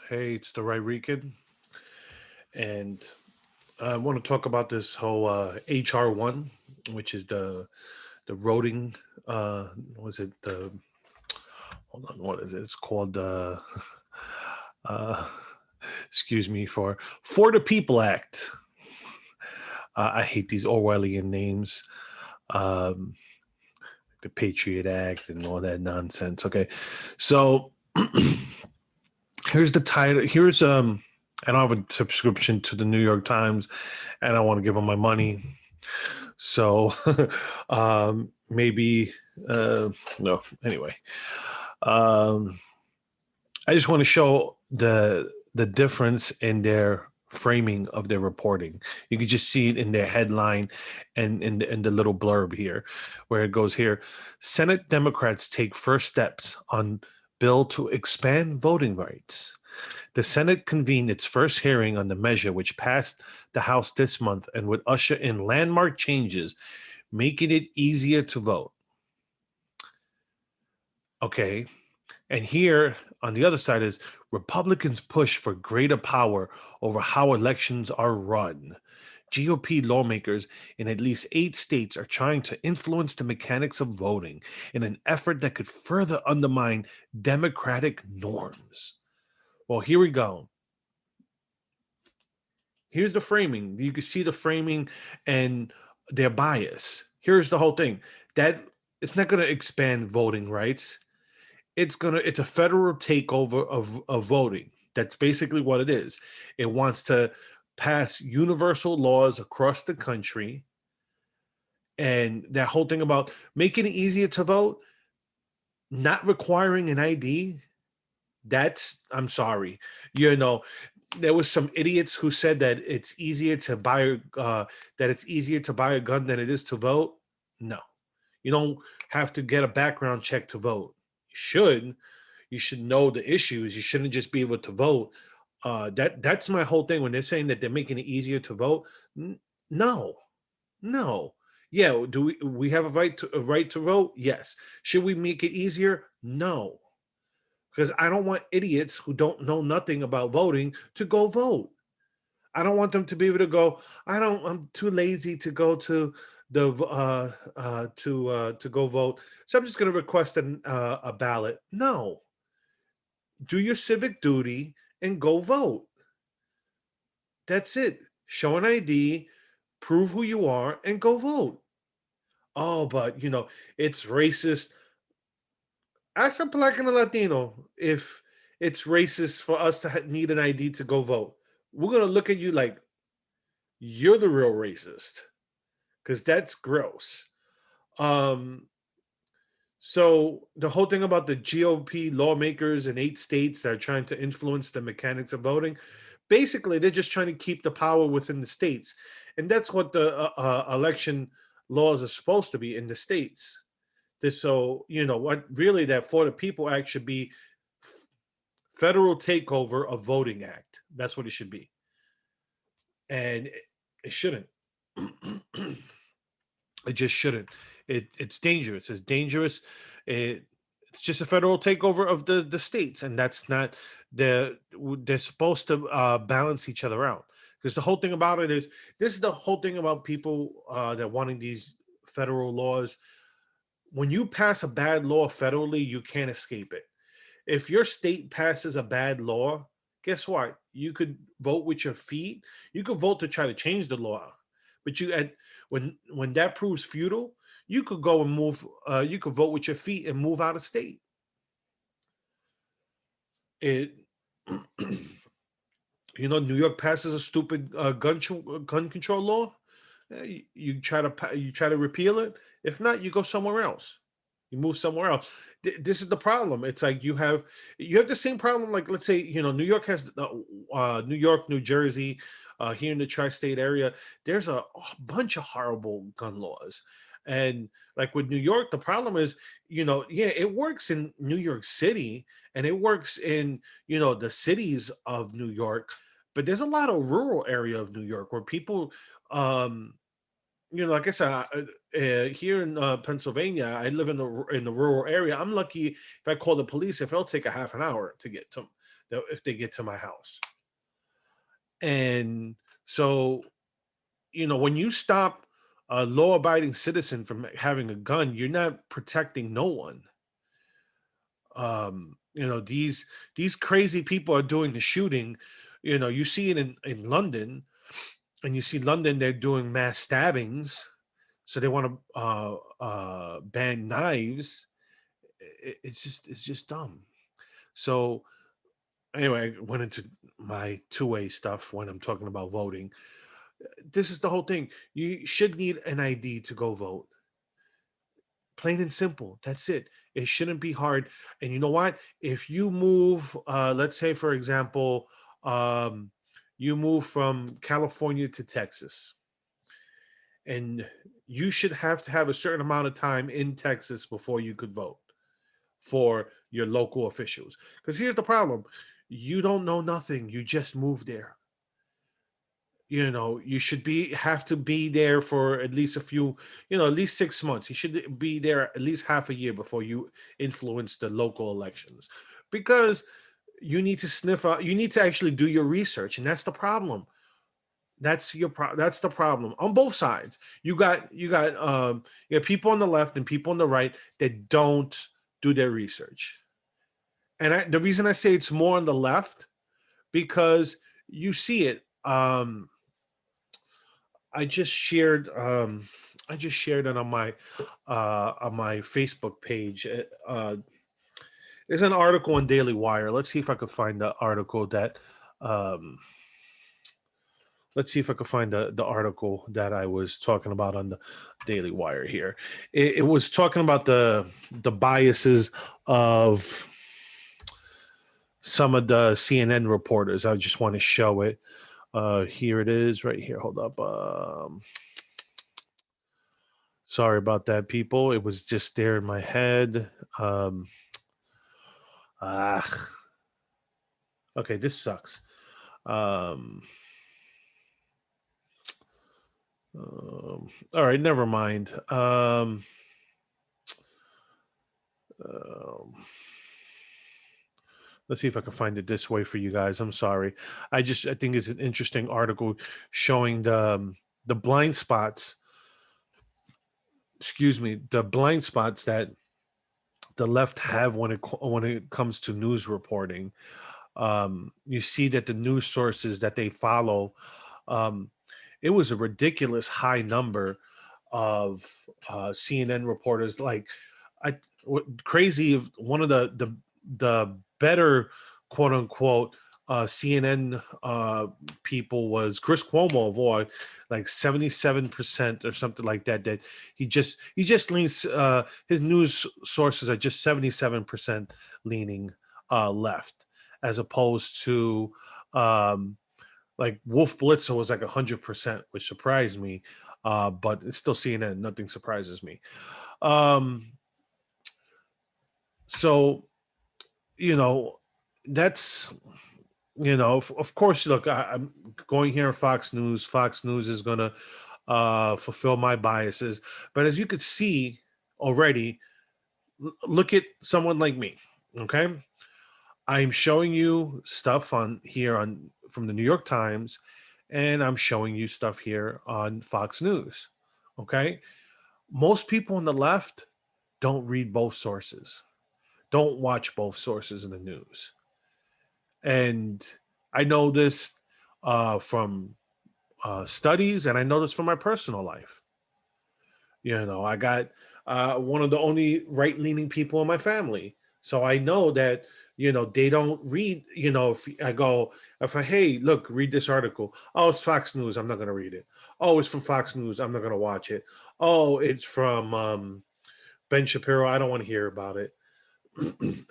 Hey, it's the Right Rican, and I want to talk about this whole HR1, which is the voting. Was it the? Hold on, what is it? It's called. Uh, excuse me for the People Act. I hate these Orwellian names. Um, the Patriot Act and all that nonsense. Okay, so here's the title. Here's I don't have a subscription to the New York Times, and I want to give them my money. So maybe no. Anyway, um, I just want to show the difference in their framing of their reporting. You can just see it in their headline and in the little blurb here, where it goes here: Senate Democrats take first steps on bill to expand voting rights. The Senate convened its first hearing on the measure, which passed the House this month and would usher in landmark changes, making it easier to vote. Okay. And here on the other side is Republicans push for greater power over how elections are run. GOP lawmakers in at least 8 states are trying to influence the mechanics of voting in an effort that could further undermine democratic norms. Well, here we go. Here's the framing. You can see the framing and their bias. Here's the whole thing. That it's not going to expand voting rights. It's a federal takeover of voting. That's basically what it is. It wants to pass universal laws across the country, and that whole thing about making it easier to vote, not requiring an ID. That's I'm sorry. You know, there was some idiots who said that it's easier to buy a gun than it is to vote. No, you don't have to get a background check to vote. You should know the issues. You shouldn't just be able to vote. That's my whole thing when they're saying that they're making it easier to vote. No, no. Yeah, do we have a right to vote? Yes. Should we make it easier? No, because I don't want idiots who don't know nothing about voting to go vote. I don't want them to be able to go. I'm too lazy to go to to go vote. So I'm just going to request a ballot. No, do your civic duty and go vote. That's it. Show an ID, prove who you are, and go vote. Oh, but it's racist. Ask a black and a Latino if it's racist for us to need an ID to go vote. We're gonna look at you like you're the real racist because that's gross. Um, so the whole thing about the GOP lawmakers in 8 states that are trying to influence the mechanics of voting, basically they're just trying to keep the power within the states, and that's what the election laws are supposed to be in the states. So what really that For the People Act should be federal takeover of voting act. That's what it should be, and it shouldn't. It just shouldn't. It's dangerous. It's dangerous. It, it's just a federal takeover of the states, and that's not they're supposed to balance each other out. Because the whole thing about it is this is the whole thing about people that wanting these federal laws. When you pass a bad law federally, you can't escape it. If your state passes a bad law, guess what? You could vote with your feet. You could vote to try to change the law, but when that proves futile, you could go and move. You could vote with your feet and move out of state. It, New York passes a stupid gun control law. You try to repeal it. If not, you go somewhere else. You move somewhere else. This is the problem. It's like you have the same problem. Like let's say New York has New York, New Jersey, here in the tri-state area. There's a bunch of horrible gun laws, and like with New York, the problem is yeah, it works in New York City and it works in the cities of New York, but there's a lot of rural area of New York where people um like I said, here in Pennsylvania, I live in the rural area. I'm lucky if I call the police, if it'll take a half an hour to get to, if they get to my house. And so, when you stop a law-abiding citizen from having a gun, you're not protecting no one. These crazy people are doing the shooting. You see it in London, and you see London, they're doing mass stabbings. So they want to ban knives. It's just dumb. So anyway, I went into my two-way stuff when I'm talking about voting. This is the whole thing. You should need an ID to go vote. Plain and simple. That's it. It shouldn't be hard. And you know what? If you move, let's say, for example, um, you move from California to Texas, and you should have to have a certain amount of time in Texas before you could vote for your local officials. Because here's the problem: you don't know nothing. You just moved there. You should have to be there for at least a few, at least 6 months. You should be there at least half a year before you influence the local elections, because you need to sniff out. You need to actually do your research, and that's the problem. That's the problem on both sides. You got people on the left and people on the right that don't do their research. And the reason I say it's more on the left, because you see it. I just shared it on my Facebook page. There's an article on Daily Wire. Let's see if I could find the article that um, let's see if I could find the article that I was talking about on the Daily Wire here. It was talking about the biases of some of the CNN reporters. I just want to show it. Here it is, right here. Hold up. Sorry about that, people. It was just there in my head. Ah, okay. This sucks. Um, all right, never mind. Um, let's see if I can find it this way for you guys. I'm sorry. I think it's an interesting article showing the blind spots. Excuse me, the blind spots that the left have when it comes to news reporting. You see that the news sources that they follow, um, it was a ridiculous high number of CNN reporters. Like, crazy. One of the better quote unquote CNN people was Chris Cuomo, of like 77% or something like that. That he just leans, his news sources are just 77% leaning left, as opposed to um, like Wolf Blitzer was like 100%, which surprised me. But it's still CNN. Nothing surprises me. Um, so you know that's of course, look, I'm going here on Fox News. Fox News is going to fulfill my biases, but as you could see already, look at someone like me. Okay, I'm showing you stuff on here on from the New York Times, and I'm showing you stuff here on Fox News. Okay, most people on the left don't read both sources, don't watch both sources in the news. And I know this from studies, and I know this from my personal life. I got one of the only right leaning people in my family. So I know that, they don't read, hey, look, read this article. Oh, it's Fox News. I'm not going to read it. Oh, it's from Fox News. I'm not going to watch it. Oh, it's from Ben Shapiro. I don't want to hear about it.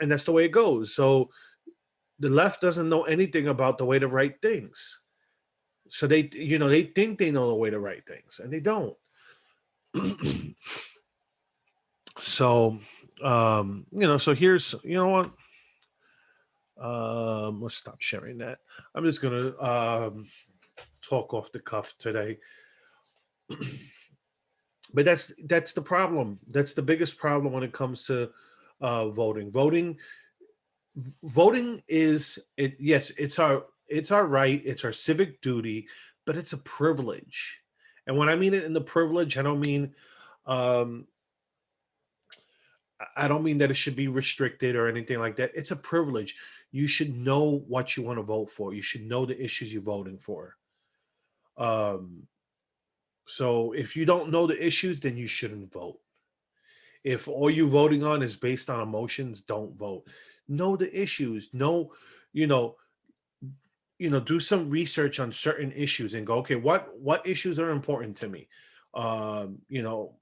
And that's the way it goes. So the left doesn't know anything about the way to write things. So they think they know the way to write things, and they don't. So, so here's, what? Let's stop sharing that. I'm just gonna talk off the cuff today. But that's the problem. That's the biggest problem when it comes to voting. Voting is it. Yes, it's our right. It's our civic duty, but it's a privilege. And when I mean it in the privilege, I don't mean um, I don't mean that it should be restricted or anything like that. It's a privilege. You should know what you want to vote for. You should know the issues you're voting for. Um, so if you don't know the issues, then you shouldn't vote. If all you voting on is based on emotions, don't vote. Know the issues. Know, you know, do some research on certain issues and go, okay, what issues are important to me? You know,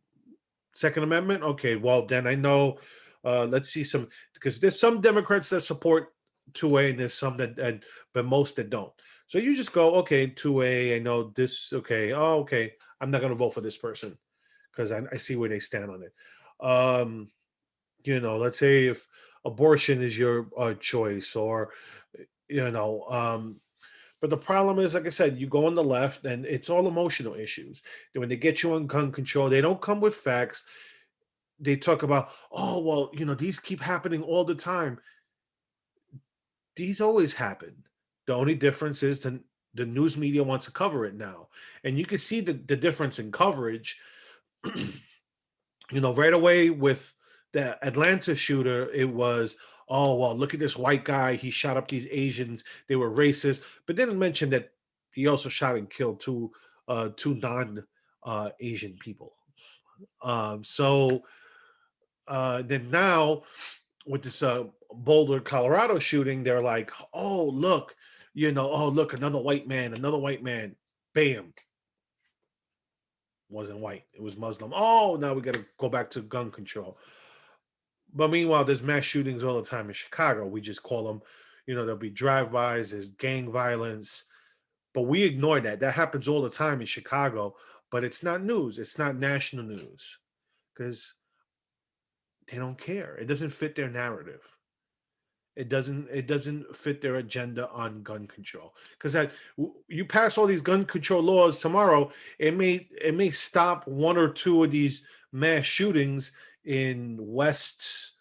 Second Amendment. Okay, well then I know. Let's see some because there's some Democrats that support 2A and there's some but most that don't. So you just go, okay, 2A. I know this. Okay, oh okay, I'm not gonna vote for this person because I see where they stand on it. Um, let's say if abortion is your choice, or you know, but the problem is, like I said, you go on the left, and it's all emotional issues. When they get you on gun control, they don't come with facts. They talk about, oh well, these keep happening all the time. These always happen. The only difference is the news media wants to cover it now, and you can see the difference in coverage. Right away with the Atlanta shooter, it was, oh well, look at this white guy. He shot up these Asians. They were racist, but didn't mention that he also shot and killed two non Asian people. So then now with this Boulder, Colorado shooting, they're like, oh look, oh look, another white man, bam, wasn't white, it was Muslim. Oh, now we got to go back to gun control. But meanwhile, there's mass shootings all the time in Chicago. We just call them, there'll be drive-bys, there's gang violence, but we ignore that. That happens all the time in Chicago, but it's not news. It's not national news because they don't care. It doesn't fit their narrative. It doesn't fit their agenda on gun control. Because that you pass all these gun control laws tomorrow, it may stop one or two of these mass shootings in West,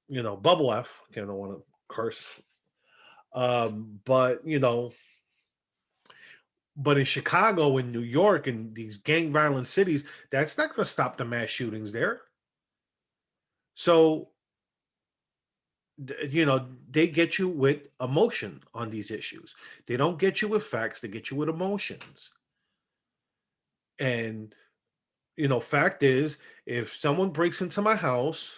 Bubble F. I don't want to curse. But in Chicago and New York and these gang violent cities, that's not going to stop the mass shootings there. So they get you with emotion on these issues. They don't get you with facts. They get you with emotions. And fact is, if someone breaks into my house,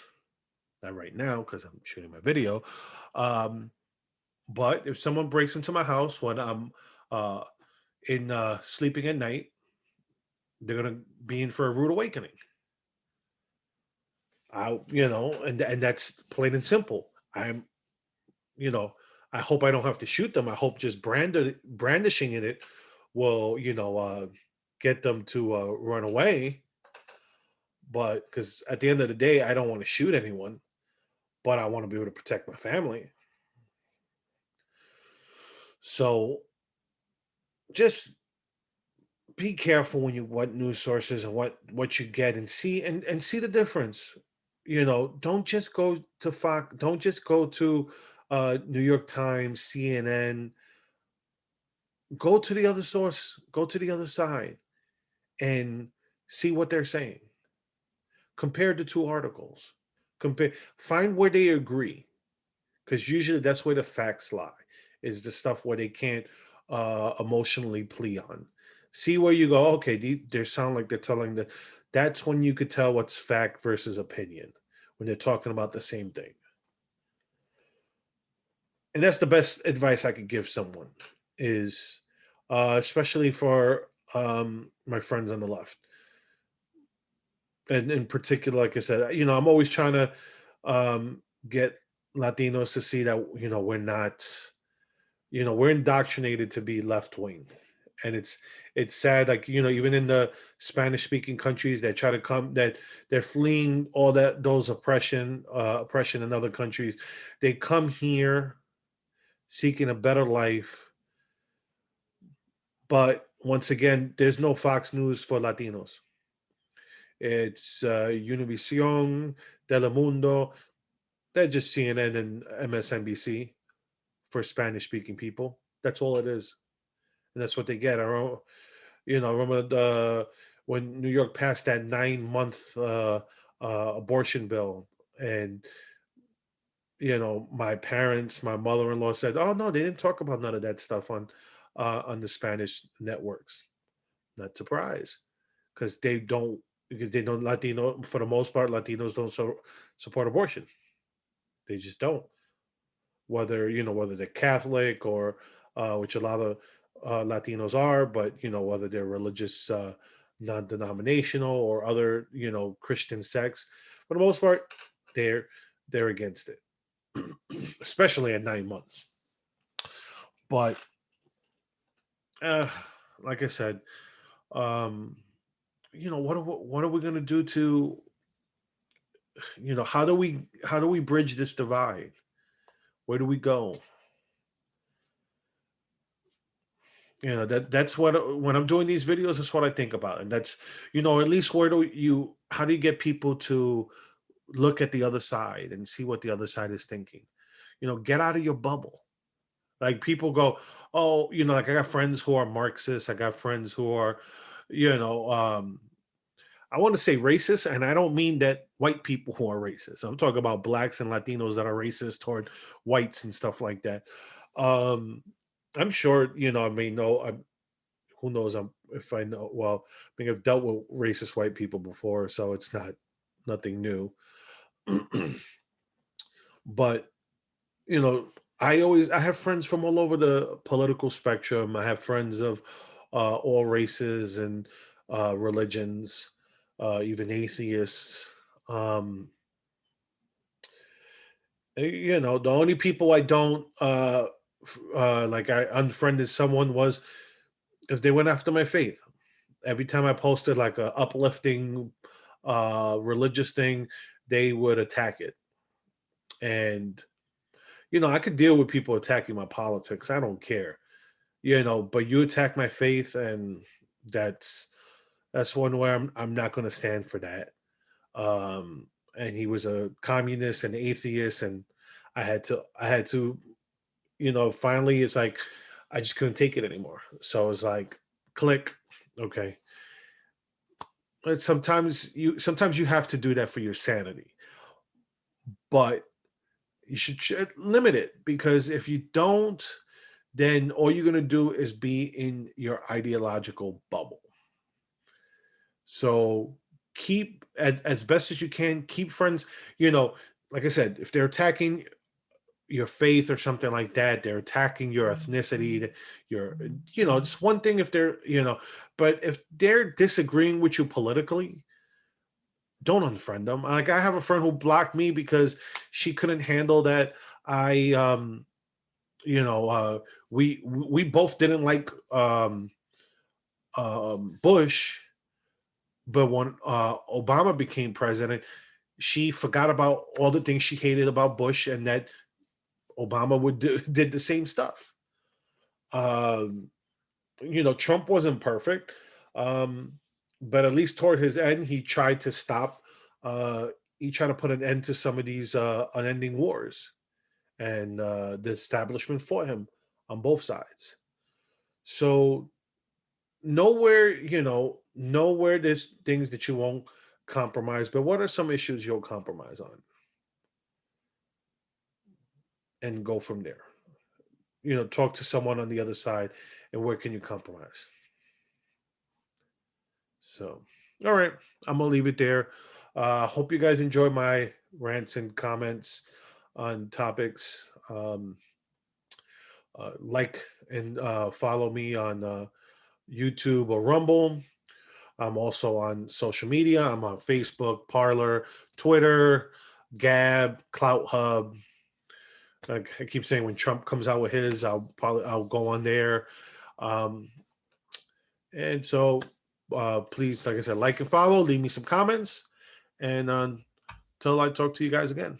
not right now because I'm shooting my video, um, but if someone breaks into my house when I'm uh, in sleeping at night, they're gonna be in for a rude awakening. And that's plain and simple. I'm, you know, I hope I don't have to shoot them. I hope just brandishing it will, get them to run away. But because at the end of the day, I don't want to shoot anyone, but I want to be able to protect my family. So just be careful when you what news sources and what you get, and see the difference. Don't just go to Fox, don't just go to New York Times, CNN. Go to the other source, go to the other side and see what they're saying. Compare the two articles. Find where they agree, because usually that's where the facts lie, is the stuff where they can't emotionally plea on. See where you go, okay, they sound like they're telling that's when you could tell what's fact versus opinion, when they're talking about the same thing. And that's the best advice I could give someone, is especially for my friends on the left. And in particular, like I said, I'm always trying to get Latinos to see that, we're indoctrinated to be left wing. And it's sad, like, even in the Spanish speaking countries that try to come, that they're fleeing all those oppression in other countries. They come here seeking a better life. But once again, there's no Fox News for Latinos. It's Univision, Telemundo. They're just CNN and MSNBC for Spanish speaking people. That's all it is, and that's what they get. Remember when New York passed that 9 month abortion bill, and my parents, my mother-in-law said, "Oh no, they didn't talk about none of that stuff on the Spanish networks." Not surprised, because they don't Latino for the most part. Latinos don't support abortion. They just don't. Whether they're Catholic or which a lot of Latinos are, but whether they're religious, non-denominational or other Christian sects, for the most part, they're they're against it, especially at 9 months. But uh, like I said, um, what are we going to do to how do we bridge this divide? Where do we go? That's what when I'm doing these videos, that's what I think about, and that's at least how do you get people to look at the other side and see what the other side is thinking? Get out of your bubble. Like, people go, oh, like, I got friends who are Marxists. I got friends who are, you know, um, I want to say racist, and I don't mean that white people who are racist. I'm talking about blacks and Latinos that are racist toward whites and stuff like that. Um, I'm sure, I may know. Who knows? If I know. Well, I mean, I've dealt with racist white people before, so it's nothing new. But I have friends from all over the political spectrum. I have friends of all races and religions, even atheists. Um, the only people I don't like I unfriended someone was because they went after my faith. Every time I posted like a uplifting religious thing, they would attack it. And I could deal with people attacking my politics. I don't care. But you attack my faith, and that's that's one where I'm not going to stand for that. Um, and he was a communist and atheist, and I had to finally it's like I just couldn't take it anymore. So it's like, click, okay. But sometimes you have to do that for your sanity, but you should limit it, because if you don't, then all you're going to do is be in your ideological bubble. So keep as best as you can, keep friends. Like I said, if they're attacking your faith or something like that, they're attacking your ethnicity, it's one thing if but if they're disagreeing with you politically, don't unfriend them. Like, I have a friend who blocked me because she couldn't handle that I you know we both didn't like Bush, but when Obama became president, she forgot about all the things she hated about Bush, and that Obama did the same stuff. Um, Trump wasn't perfect, um, but at least toward his end, he tried to stop. He tried to put an end to some of these unending wars, and the establishment fought him on both sides. So nowhere there's things that you won't compromise, but what are some issues you'll compromise on, and go from there. Talk to someone on the other side, and where can you compromise. So, all right, I'm gonna leave it there. Hope you guys enjoy my rants and comments on topics. Like and follow me on YouTube or Rumble. I'm also on social media. I'm on Facebook, Parler, Twitter, Gab, Clout Hub. Like I keep saying, when Trump comes out with his, I'll go on there. Um, and so please, like I said, like and follow. Leave me some comments, and until I talk to you guys again.